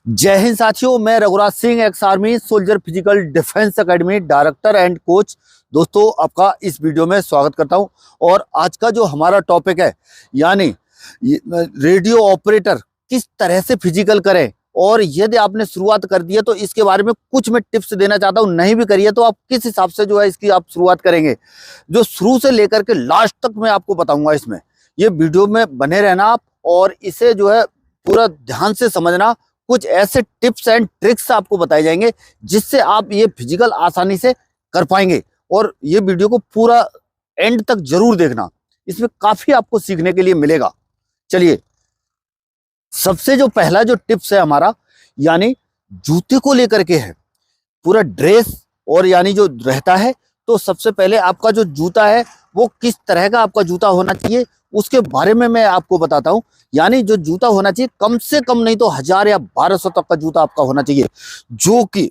जय हिंद साथियों, मैं Raghuraj Singh, ex army soldier physical defence academy director and coach. दोस्तों, आपका इस वीडियो में स्वागत करता हूं। और आज का जो हमारा टॉपिक है, यानी रेडियो ऑपरेटर किस तरह से फिजिकल करें, और यदि आपने शुरुआत कर दी है तो इसके बारे में कुछ मैं टिप्स देना चाहता हूं। नहीं भी करिए तो आप किस हिसाब से जो है इसकी आप शुरुआत करेंगे, जो शुरू से लेकर के लास्ट तक मैं आपको बताऊंगा। इसमें ये वीडियो में बने रहना आप, और इसे जो है पूरा ध्यान से समझना। कुछ ऐसे टिप्स एंड ट्रिक्स आपको बताए जाएंगे जिससे आप ये फिजिकल आसानी से कर पाएंगे। और ये वीडियो को पूरा एंड तक जरूर देखना, इसमें काफी आपको सीखने के लिए मिलेगा। चलिए, सबसे जो पहला जो टिप्स है हमारा, यानी जूते को लेकर के है। पूरा ड्रेस और यानी जो रहता है, तो सबसे पहले आपका जो जूता है वो किस तरह का आपका जूता होना चाहिए, उसके बारे में मैं आपको बताता हूं। यानी जो जूता होना चाहिए, कम से कम नहीं तो 1000 या 1200 तक का जूता आपका होना चाहिए, जो कि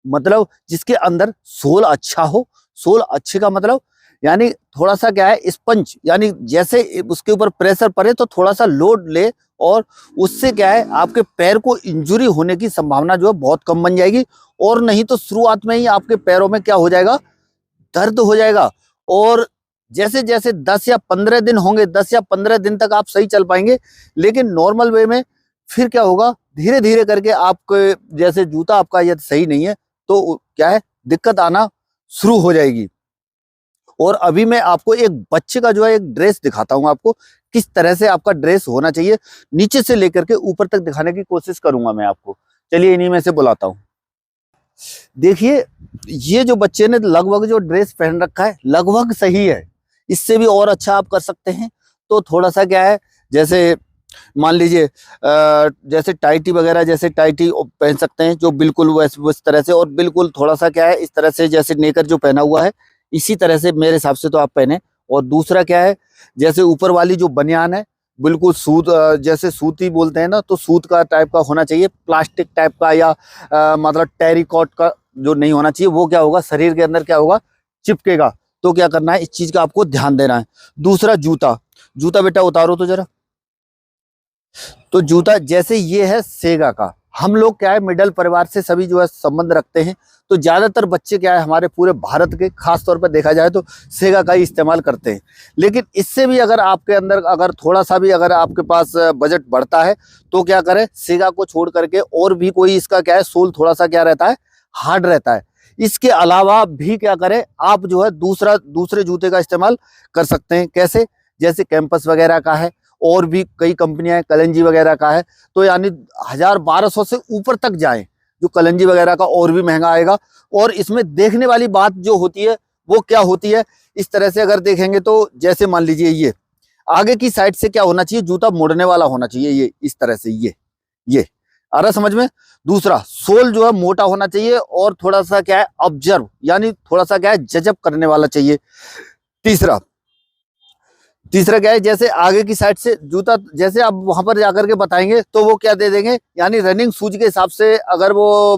मतलब जिसके अंदर सोल अच्छा हो। सोल अच्छे का मतलब यानी थोड़ा सा क्या है, स्पंज, यानी जैसे उसके ऊपर प्रेशर पड़े तो थोड़ा सा लोड ले, और उससे क्या है आपके पैर को इंजुरी होने की संभावना जो है बहुत कम बन जाएगी। और नहीं तो शुरुआत में ही आपके पैरों में क्या हो जाएगा, दर्द हो जाएगा। और जैसे जैसे 10 या 15 दिन होंगे, 10 या 15 दिन तक आप सही चल पाएंगे। लेकिन नॉर्मल वे में फिर क्या होगा, धीरे धीरे करके आपके जैसे जूता आपका यदि सही नहीं है तो क्या है, दिक्कत आना शुरू हो जाएगी। और अभी मैं आपको एक बच्चे का जो है एक ड्रेस दिखाता हूं, आपको किस तरह से आपका ड्रेस होना चाहिए। नीचे से लेकर के ऊपर तक दिखाने की कोशिश करूंगा मैं आपको। चलिए, इन्हीं में से बुलाता हूं। देखिए, ये जो बच्चे ने लगभग जो ड्रेस पहन रखा है लगभग सही है। इससे भी और अच्छा आप कर सकते हैं। तो थोड़ा सा क्या है, जैसे मान लीजिए जैसे टाइटी वगैरह, जैसे टाइटी पहन सकते हैं जो बिल्कुल उस तरह से। और बिल्कुल थोड़ा सा क्या है, इस तरह से जैसे नेकर जो पहना हुआ है इसी तरह से मेरे हिसाब से तो आप पहने। और दूसरा क्या है, जैसे ऊपर वाली जो बनियान है बिल्कुल सूत, जैसे सूती बोलते हैं ना, तो सूत का टाइप का होना चाहिए। प्लास्टिक टाइप का या मतलब टेरिकॉट का जो नहीं होना चाहिए। वो क्या होगा, शरीर के अंदर क्या होगा, चिपकेगा। तो क्या करना है, इस चीज का आपको ध्यान देना है। दूसरा, जूता। जूता बेटा उतारो तो जरा। तो जूता जैसे ये है सेगा का। हम लोग क्या है, मिडिल परिवार से सभी जो है संबंध रखते हैं। तो ज्यादातर बच्चे क्या है हमारे पूरे भारत के, खास तौर पर देखा जाए तो सेगा का ही इस्तेमाल करते हैं। लेकिन इससे भी अगर आपके अंदर अगर थोड़ा सा भी अगर आपके पास बजट बढ़ता है तो क्या करें, सेगा को छोड़ करके और भी कोई इसका क्या है, सोल थोड़ा सा क्या रहता है, हार्ड रहता है। इसके अलावा भी क्या करें, आप जो है दूसरे जूते का इस्तेमाल कर सकते हैं। कैसे, जैसे कैंपस वगैरह का है, और भी कई कंपनियां हैं, कलंजी वगैरह का है। तो यानी 1000-1200 से ऊपर तक जाएं, जो कलंजी वगैरह का और भी महंगा आएगा। और इसमें देखने वाली बात जो होती है वो क्या होती है, इस तरह से अगर देखेंगे तो जैसे मान लीजिए ये आगे की साइड से क्या होना चाहिए, जूता मुड़ने वाला होना चाहिए। ये इस तरह से ये आ रहा समझ में। दूसरा, सोल जो है मोटा होना चाहिए, और थोड़ा सा क्या है, ऑब्जर्व, यानी थोड़ा सा क्या है, जजब करने वाला चाहिए। तीसरा क्या है, जैसे आगे की साइड से जूता, जैसे आप वहां पर जाकर के बताएंगे तो वो क्या दे देंगे, यानी रनिंग शूज के हिसाब से अगर वो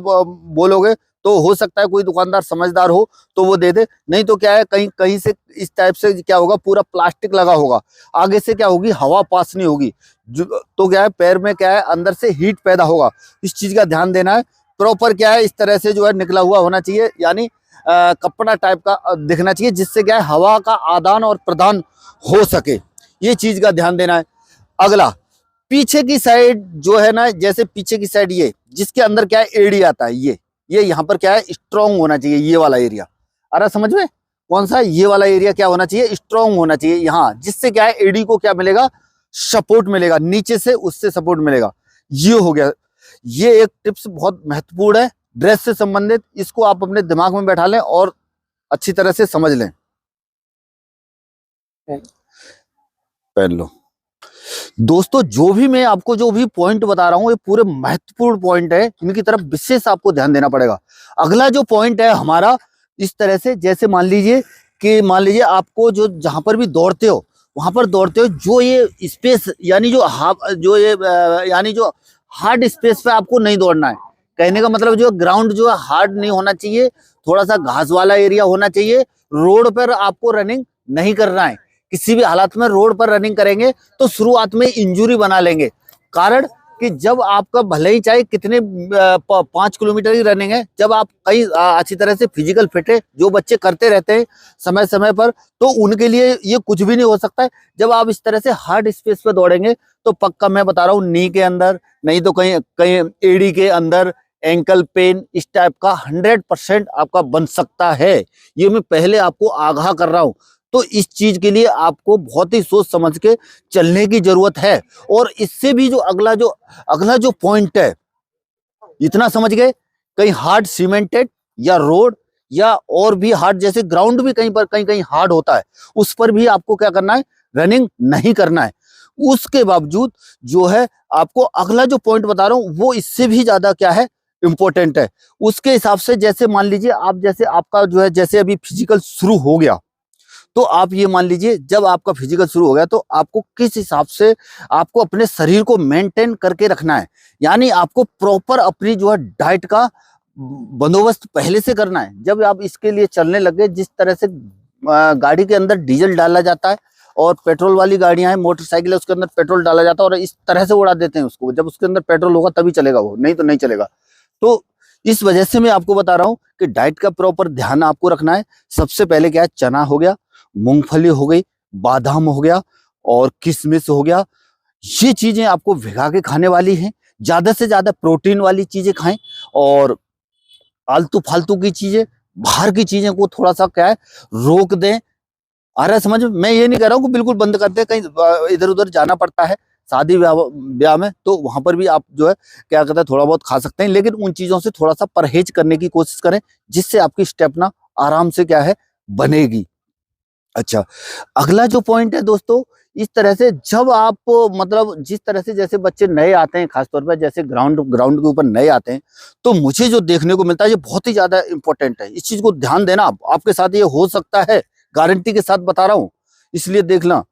बोलोगे तो हो सकता है कोई दुकानदार समझदार हो तो वो दे दे। नहीं तो क्या है, कहीं कहीं से इस टाइप से क्या होगा, पूरा प्लास्टिक लगा होगा, आगे से क्या होगी, हवा पास नहीं होगी। तो क्या है, पैर में क्या है, अंदर से हीट पैदा होगा। इस चीज का ध्यान देना है। प्रॉपर क्या है, इस तरह से जो है निकला हुआ होना चाहिए, यानी कपड़ा टाइप का दिखना चाहिए, जिससे क्या है हवा का आदान और प्रदान हो सके। ये चीज का ध्यान देना है। अगला, पीछे की साइड जो है ना, जैसे पीछे की साइड ये जिसके अंदर क्या है, एड़ी आता है, ये यहाँ पर क्या है, स्ट्रॉन्ग होना चाहिए। ये वाला एरिया, अरे समझ में, कौन सा, ये वाला एरिया क्या होना चाहिए, स्ट्रॉन्ग होना चाहिए यहाँ, जिससे क्या है एड़ी को क्या मिलेगा, सपोर्ट मिलेगा, नीचे से उससे सपोर्ट मिलेगा। ये हो गया। ये एक टिप्स बहुत महत्वपूर्ण है ड्रेस से संबंधित। इसको आप अपने दिमाग में बैठा लें और अच्छी तरह से समझ लें। पहन लो। दोस्तों, जो भी मैं आपको जो भी पॉइंट बता रहा हूं ये पूरे महत्वपूर्ण पॉइंट है, इनकी तरफ विशेष आपको ध्यान देना पड़ेगा। अगला जो पॉइंट है हमारा, इस तरह से जैसे मान लीजिए आपको जो जहां पर भी दौड़ते हो, वहां पर दौड़ते हो, जो ये स्पेस यानी जो हार्ड स्पेस पे आपको नहीं दौड़ना है। कहने का मतलब जो ग्राउंड जो है हार्ड नहीं होना चाहिए, थोड़ा सा घास वाला एरिया होना चाहिए। रोड पर आपको रनिंग नहीं करना है। किसी भी हालात में रोड पर रनिंग करेंगे तो शुरुआत में इंजुरी बना लेंगे। कारण कि जब आपका भले ही चाहे कितने 5 किलोमीटर की रनिंग है, जब आप कहीं अच्छी तरह से फिजिकल फिट है, जो बच्चे करते रहते हैं समय समय पर, तो उनके लिए ये कुछ भी नहीं हो सकता है। जब आप इस तरह से हार्ड स्पेस पे दौड़ेंगे तो पक्का मैं बता रहा हूँ, नी के अंदर, नहीं तो कहीं कहीं एड़ी के अंदर एंकल पेन इस टाइप का 100% आपका बन सकता है। ये मैं पहले आपको आगाह कर रहा हूं। तो इस चीज के लिए आपको बहुत ही सोच समझ के चलने की जरूरत है। और इससे भी जो अगला जो पॉइंट है, इतना समझ गए, कहीं हार्ड सीमेंटेड या रोड या और भी हार्ड, जैसे ग्राउंड भी कहीं पर कहीं कहीं हार्ड होता है, उस पर भी आपको क्या करना है, रनिंग नहीं करना है। उसके बावजूद जो है आपको अगला जो पॉइंट बता रहा हूं वो इससे भी ज्यादा क्या है, इंपॉर्टेंट है। उसके हिसाब से जैसे मान लीजिए आप, जैसे आपका जो है, जैसे अभी फिजिकल शुरू हो गया, तो आप ये मान लीजिए जब आपका फिजिकल शुरू हो गया तो आपको किस हिसाब से आपको अपने शरीर को मेंटेन करके रखना है। यानी आपको प्रॉपर अपनी जो है डाइट का बंदोबस्त पहले से करना है। जब आप इसके लिए चलने लगे, जिस तरह से गाड़ी के अंदर डीजल डाला जाता है और पेट्रोल वाली गाड़ियां हैं, मोटरसाइकिल है, उसके अंदर पेट्रोल डाला जाता है और इस तरह से उड़ा देते हैं उसको। जब उसके अंदर पेट्रोल होगा तभी चलेगा वो, नहीं तो नहीं चलेगा। तो इस वजह से मैं आपको बता रहा हूँ कि डाइट का प्रॉपर ध्यान आपको रखना है। सबसे पहले क्या है, चना हो गया, मूंगफली हो गई, बादाम हो गया और किशमिश हो गया। ये चीजें आपको भिगा के खाने वाली हैं। ज्यादा से ज्यादा प्रोटीन वाली चीजें खाएं और आलतू फालतू की चीजें, बाहर की चीजें को थोड़ा सा क्या है, रोक दें। आ रहा है समझ में? मैं ये नहीं कह रहा हूँ कि बिल्कुल बंद कर दे, कहीं इधर उधर जाना पड़ता है शादी ब्याह में, तो वहां पर भी आप जो है क्या कहते हैं, थोड़ा बहुत खा सकते हैं, लेकिन उन चीजों से थोड़ा सा परहेज करने की कोशिश करें, जिससे आपकी स्टेमिना आराम से क्या है, बनेगी। अच्छा, अगला जो पॉइंट है दोस्तों, इस तरह से जब आप, मतलब जिस तरह से जैसे बच्चे नए आते हैं, खासतौर पर जैसे ग्राउंड ग्राउंड के ऊपर नए आते हैं, तो मुझे जो देखने को मिलता है ये बहुत ही ज्यादा इंपॉर्टेंट है। इस चीज को ध्यान देना, आपके साथ ये हो सकता है, गारंटी के साथ बता रहा हूँ। इसलिए देखना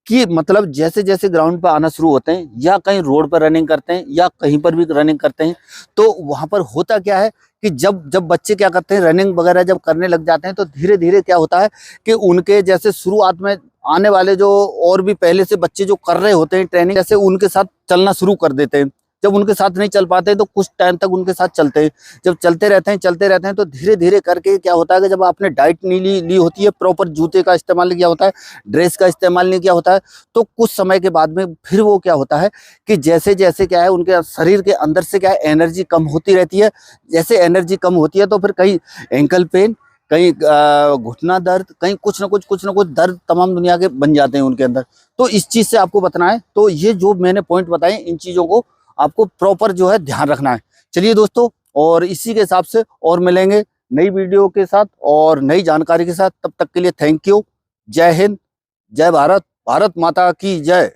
कि मतलब जैसे जैसे ग्राउंड पर आना शुरू होते हैं या कहीं रोड पर रनिंग करते हैं या कहीं पर भी रनिंग करते हैं, तो वहां पर होता क्या है कि जब जब बच्चे क्या करते हैं, रनिंग वगैरह जब करने लग जाते हैं, तो धीरे धीरे क्या होता है कि उनके जैसे शुरुआत में आने वाले जो और भी पहले से बच्चे जो कर रहे होते हैं ट्रेनिंग, जैसे उनके साथ चलना शुरू कर देते हैं। जब उनके साथ नहीं चल पाते तो कुछ टाइम तक उनके साथ चलते हैं। जब चलते रहते हैं तो धीरे धीरे करके क्या होता है कि जब आपने डाइट नहीं ली होती है, प्रॉपर जूते का इस्तेमाल नहीं किया होता है, ड्रेस का इस्तेमाल नहीं किया होता है, तो कुछ समय के बाद में फिर वो क्या होता है कि जैसे जैसे क्या है, उनके शरीर के अंदर से क्या है, एनर्जी कम होती रहती है। जैसे एनर्जी कम होती है तो फिर कहीं एंकल पेन, कहीं घुटना दर्द, कहीं कुछ ना कुछ दर्द तमाम दुनिया के बन जाते हैं उनके अंदर। तो इस चीज से आपको बचना है। तो ये जो मैंने पॉइंट बताए, इन चीजों को आपको प्रॉपर जो है ध्यान रखना है। चलिए दोस्तों, और इसी के हिसाब से और मिलेंगे नई वीडियो के साथ और नई जानकारी के साथ। तब तक के लिए थैंक यू। जय हिंद, जय भारत, भारत माता की जय।